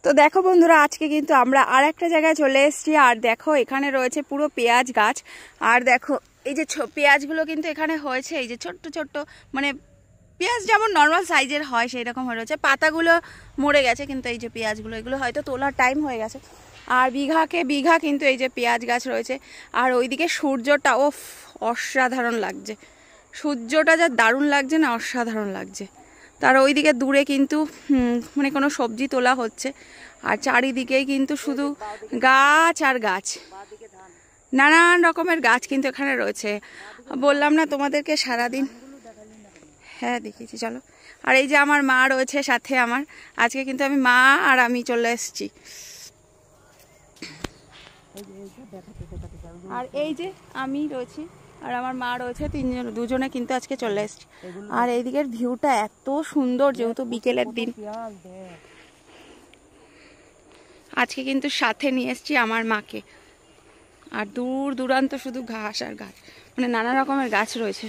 তো দেখো বন্ধুরা, আজকে কিন্তু আমরা আর একটা জায়গায় চলে এসেছি। আর দেখো এখানে রয়েছে পুরো পেঁয়াজ গাছ। আর দেখো এই যে পেঁয়াজগুলো কিন্তু এখানে হয়েছে, এই যে ছোট্ট ছোট্ট, মানে পেঁয়াজ যেমন নর্মাল সাইজের হয় সেই রকম হয়ে রয়েছে। পাতাগুলো মরে গেছে, কিন্তু এই যে পেঁয়াজগুলো এগুলো হয়তো তোলার টাইম হয়ে গেছে। আর বিঘাকে বিঘা কিন্তু এই যে পেঁয়াজ গাছ রয়েছে। আর ওইদিকে সূর্যটা অসাধারণ লাগছে, সূর্যটা যা দারুণ লাগছে না, অসাধারণ লাগছে। তার ওইদিকে দূরে কিন্তু মানে কোনো সবজি তোলা হচ্ছে। আর চারিদিকেই কিন্তু শুধু গাছ আর গাছ, নানান রকমের গাছ কিন্তু এখানে রয়েছে। বললাম না তোমাদেরকে সারাদিন, হ্যাঁ দেখিয়েছি, চলো। আর এই যে আমার মা রয়েছে সাথে আমার, আজকে কিন্তু আমি মা আর আমি চলে এসেছি। আর এই যে আমি রয়েছি আর আমার মা রয়েছে, দুজনে কিন্তু আজকে চলে এসেছি। আর এইদিকের ভিউটা এত সুন্দর, যেহেতু বিকেলের দিন। আজকে কিন্তু সাথে নিয়ে এসেছি আমার মাকে। আর দূর দূরান্ত শুধু ঘাস আর গাছ, মানে নানা রকমের গাছ রয়েছে।